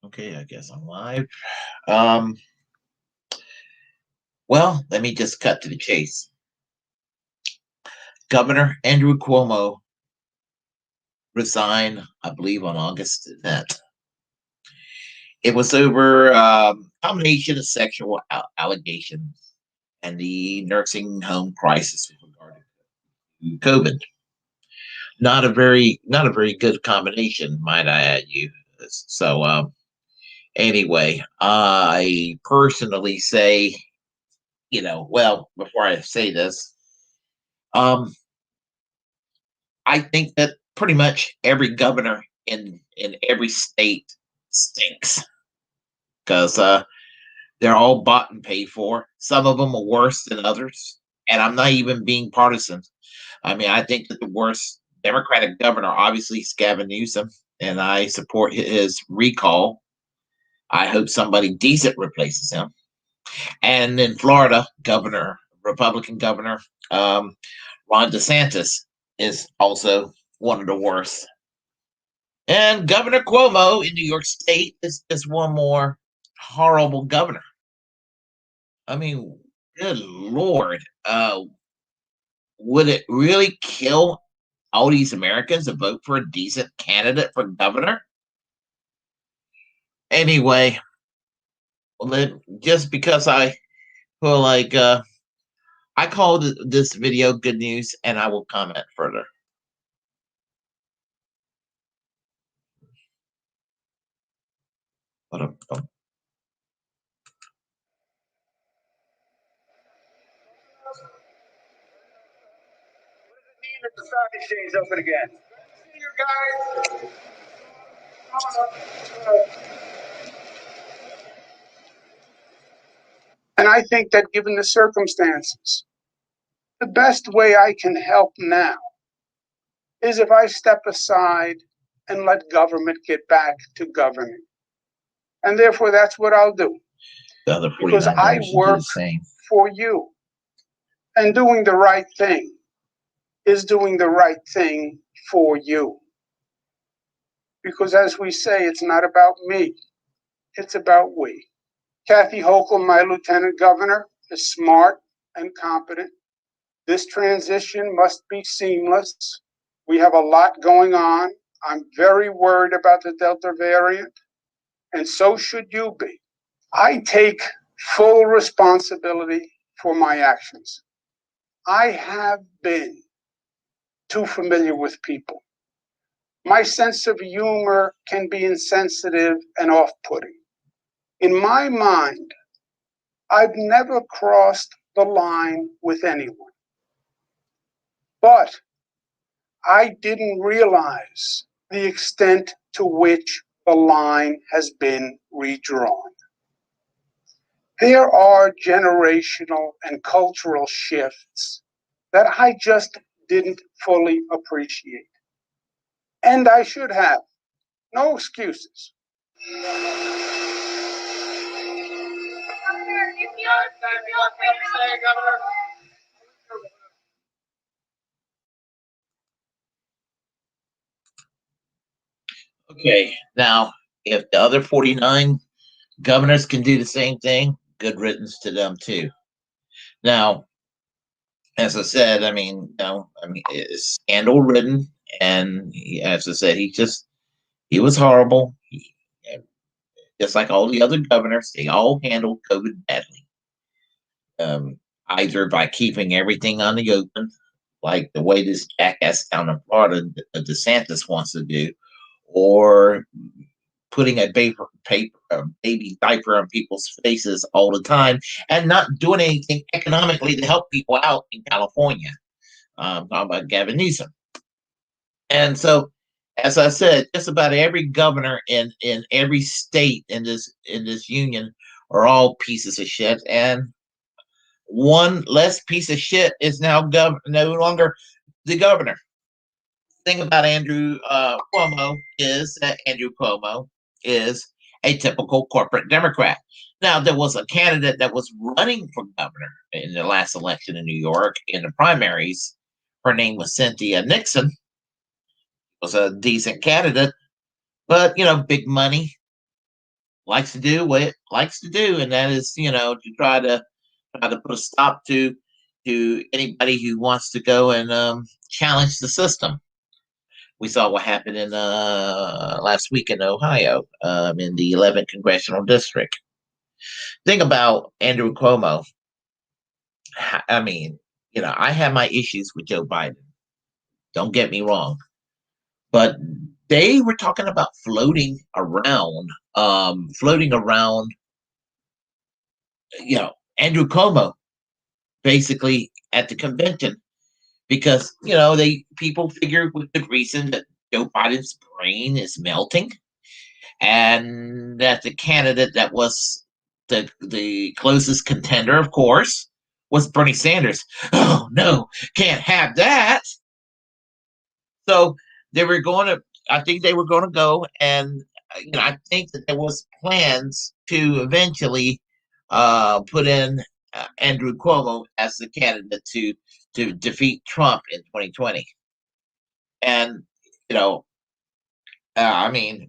Okay, I guess I'm live. Um, well, let me just cut to the chase. Governor Andrew Cuomo resigned, I believe, on August 10th. It was over combination of sexual allegations and the nursing home crisis with regard to COVID. Not a very good combination, might I add you. So anyway, I personally say, well, before I say this, um, I think that pretty much every governor in every state stinks because they're all bought and paid for. Some of them are worse than others, and I'm not even being partisan. I mean, I think that the worst Democratic governor, obviously, is Gavin Newsom, and I support his recall. I hope somebody decent replaces him. And in Florida, Republican governor, um, Ron DeSantis is also one of the worst. And Governor Cuomo in New York State is just one more horrible governor. I mean, good Lord. Would it really kill all these Americans to vote for a decent candidate for governor? Anyway, well, then, just because I feel like I called this video good news and I will comment further. But, That the stock exchange open again. See you guys. And I think that given the circumstances, the best way I can help now is if I step aside and let government get back to governing. And therefore, that's what I'll do. the other Because 49 I governors should do work the same. for you. And doing the right thing is doing the right thing for you. Because as we say, it's not about me, it's about we. Kathy Hochul, my lieutenant governor, is smart and competent. This transition must be seamless. We have a lot going on. I'm very worried about the Delta variant, and so should you be. I take full responsibility for my actions. I have been too familiar with people. My sense of humor can be insensitive and off putting. In my mind, I've never crossed the line with anyone. But I didn't realize the extent to which the line has been redrawn. There are generational and cultural shifts that I just didn't fully appreciate. And I should have. No excuses. Okay, now, if the other 49 governors can do the same thing, good riddance to them too. Now, as I said, it's scandal ridden, and as I said, he was horrible. Just like all the other governors, they all handled COVID badly. Either by keeping everything on the open, like the way this jackass down in Florida, DeSantis wants to do, or putting a baby diaper on people's faces all the time and not doing anything economically to help people out in California. Talking about Gavin Newsom. And so, as I said, just about every governor in every state in this union are all pieces of shit. And one less piece of shit is now no longer the governor. Thing about Andrew Cuomo is that Andrew Cuomo is a typical corporate Democrat. Now, there was a candidate that was running for governor in the last election in New York in the primaries. Her name was Cynthia Nixon. Was a decent candidate, but big money. likes to do what it likes to do, and that is, to try to put a stop to anybody who wants to go and challenge the system. We saw what happened in last week in Ohio, in the 11th congressional district. Thing about Andrew Cuomo, I mean, I have my issues with Joe Biden. Don't get me wrong, but they were talking about floating around, Andrew Cuomo basically at the convention because they people figure with good reason that Joe Biden's brain is melting, and that the candidate that was the closest contender, of course, was Bernie Sanders. Oh no, can't have that. So they were going to. I think they were going to go, and I think that there was plans to eventually put in Andrew Cuomo as the candidate to defeat Trump in 2020. And you know, I mean,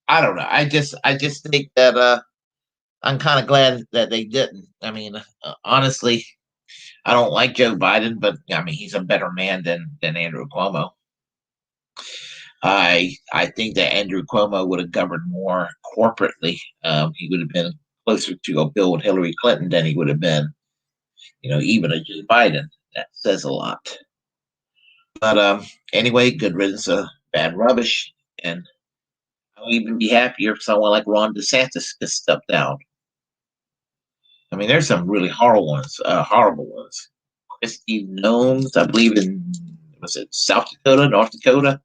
I don't know. I just think that I'm kind of glad that they didn't. I mean, honestly, I don't like Joe Biden, but I mean, he's a better man than Andrew Cuomo. I think that Andrew Cuomo would have governed more corporately. He would have been closer to a Bill and Hillary Clinton than he would have been, even a Joe Biden. That says a lot. But anyway, good riddance of bad rubbish, and I'll even be happier if someone like Ron DeSantis could step down. I mean, there's some really horrible ones. Christy Gnomes, I believe in, was it South Dakota, North Dakota?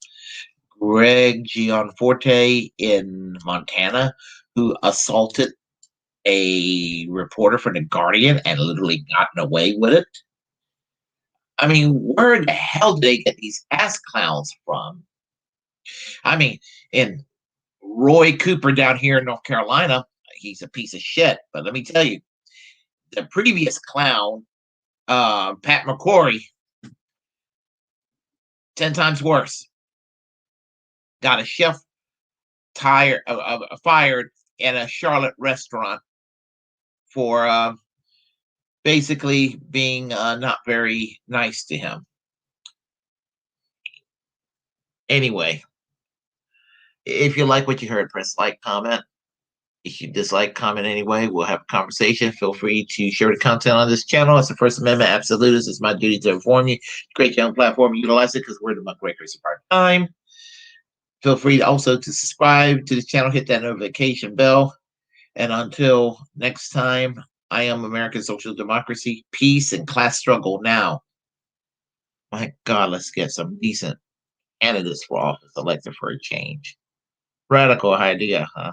Greg Gianforte in Montana, who assaulted a reporter for The Guardian and literally gotten away with it. I mean, where the hell did they get these ass clowns from? I mean, in Roy Cooper down here in North Carolina, he's a piece of shit. But let me tell you, the previous clown, Pat McCrory, 10 times worse. Got a chef fired in a Charlotte restaurant for basically being not very nice to him. Anyway, if you like what you heard, press like, comment. If you dislike, comment anyway. We'll have a conversation. Feel free to share the content on this channel. It's the First Amendment absolutist. It's my duty to inform you. Great young platform. Utilize it because we're the muckrakers of our time. Feel free also to subscribe to the channel. Hit that notification bell. And until next time, I am American Social Democracy. Peace and class struggle now. My God, let's get some decent candidates for office elected for a change. Radical idea, huh?